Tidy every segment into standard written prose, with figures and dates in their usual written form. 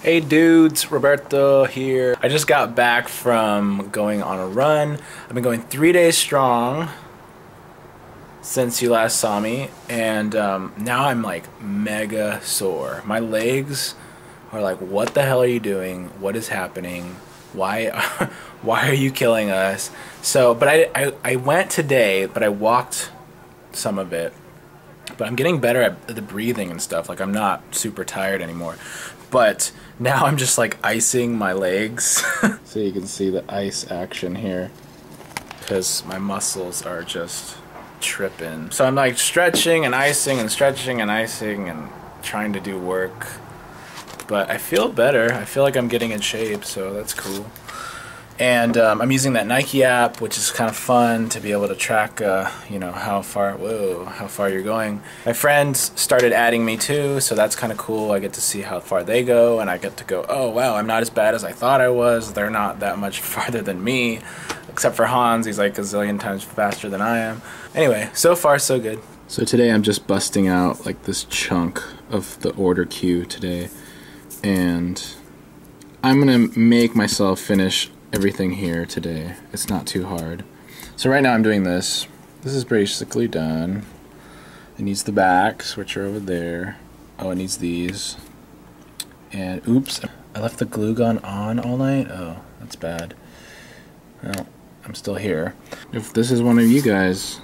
Hey dudes, Roberto here. I just got back from going on a run. I've been going 3 days strong since you last saw me, and now I'm like mega sore. My legs are like, what the hell are you doing? What is happening? Why are you killing us? So, but I went today, but I walked some of it. But I'm getting better at the breathing and stuff. Like, I'm not super tired anymore. But now I'm just like icing my legs. So you can see the ice action here, because my muscles are just tripping. So I'm like stretching and icing and stretching and icing and trying to do work. But I feel better. I feel like I'm getting in shape, so that's cool. And I'm using that Nike app, which is kind of fun to be able to track, you know, how far you're going. My friends started adding me too, so that's kind of cool. I get to see how far they go, and I get to go, oh wow, I'm not as bad as I thought I was. They're not that much farther than me, except for Hans. He's like a zillion times faster than I am. Anyway, so far so good. So today I'm just busting out like this chunk of the order queue today, and I'm gonna make myself finish everything here today. It's not too hard. So right now I'm doing this. This is basically done. It needs the backs, which are over there. Oh, it needs these. And oops, I left the glue gun on all night. Oh, that's bad. Well, I'm still here. If this is one of you guys,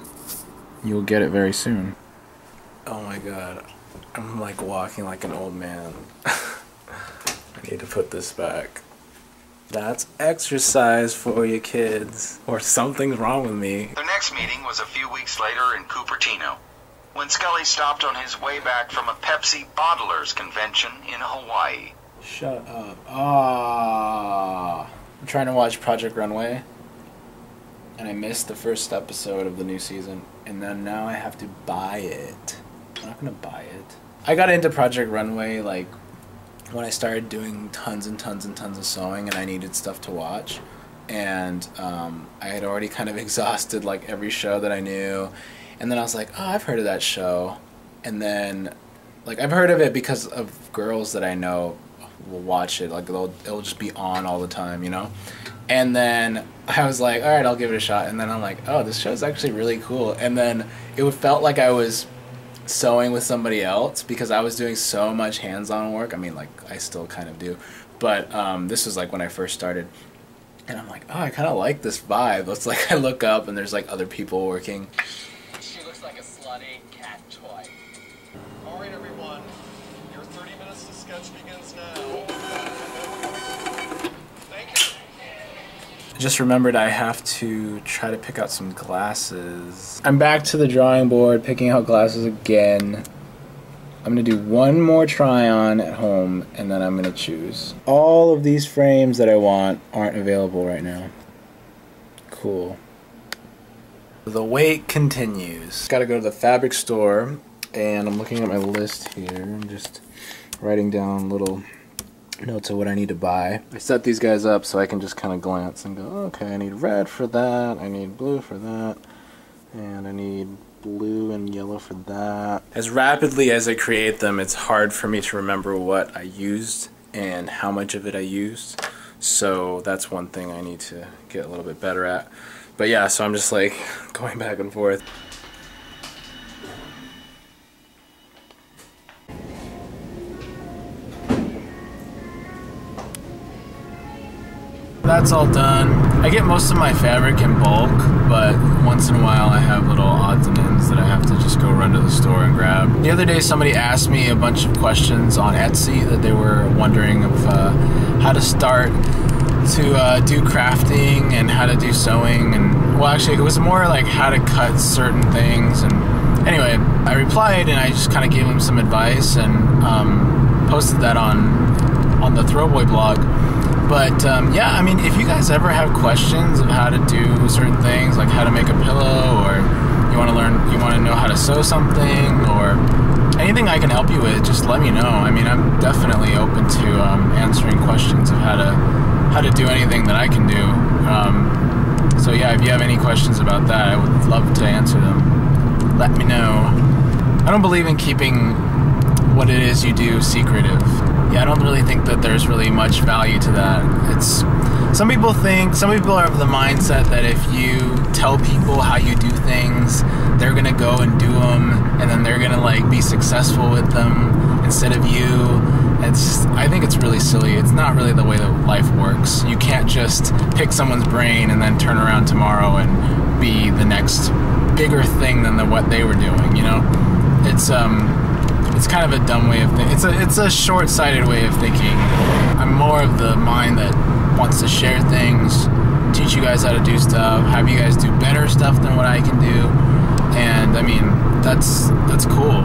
you'll get it very soon. Oh my god. I'm like walking like an old man. I need to put this back. That's exercise for you kids. Or something's wrong with me. Their next meeting was a few weeks later in Cupertino, when Scully stopped on his way back from a Pepsi bottlers convention in Hawaii. Shut up. Ah. I'm trying to watch Project Runway, and I missed the first episode of the new season, and then now I have to buy it. I'm not gonna buy it. I got into Project Runway like when I started doing tons and tons and tons of sewing, and I needed stuff to watch, and I had already kind of exhausted like every show that I knew, and then I was like, oh, I've heard of that show, and then like I've heard of it because of girls that I know will watch it, like it'll just be on all the time, you know, and then I was like, all right, I'll give it a shot, and then I'm like, oh, this show's actually really cool, and then it felt like I was sewing with somebody else because I was doing so much hands-on work. I mean, like, I still kind of do, but this was like when I first started, and I'm like, oh, I kind of like this vibe. It's like I look up and there's like other people working. She looks like a slutty cat toy. All right, everyone, your 30 minutes to sketch begins now. Thank you. I just remembered I have to try to pick out some glasses. I'm back to the drawing board, picking out glasses again. I'm gonna do one more try on at home, and then I'm gonna choose. All of these frames that I want aren't available right now. Cool. The wait continues. Gotta go to the fabric store, and I'm looking at my list here. I'm just writing down little notes of what I need to buy. I set these guys up so I can just kind of glance and go, okay, I need red for that, I need blue for that, and I need blue and yellow for that. As rapidly as I create them, it's hard for me to remember what I used and how much of it I used, so that's one thing I need to get a little bit better at. But yeah, so I'm just like going back and forth. That's all done. I get most of my fabric in bulk, but once in a while I have little odds and ends that I have to just go run to the store and grab. The other day somebody asked me a bunch of questions on Etsy that they were wondering of how to start to do crafting and how to do sewing, and well, actually it was more like how to cut certain things. And anyway, I replied and I just kind of gave them some advice and posted that on the Throwboy blog. But yeah, I mean, if you guys ever have questions of how to do certain things, like how to make a pillow, or you want to know how to sew something, or anything I can help you with, just let me know. I mean, I'm definitely open to answering questions of how to do anything that I can do. So yeah, if you have any questions about that, I would love to answer them. Let me know. I don't believe in keeping what it is you do secretive. Yeah, I don't really think that there's really much value to that. Some people are of the mindset that if you tell people how you do things, they're gonna go and do them, and then they're gonna like be successful with them instead of you. I think it's really silly. It's not really the way that life works. You can't just pick someone's brain and then turn around tomorrow and be the next bigger thing than what they were doing, you know? It's kind of a dumb way of thinking. It's a short-sighted way of thinking. I'm more of the mind that wants to share things, teach you guys how to do stuff, have you guys do better stuff than what I can do, and I mean, that's cool.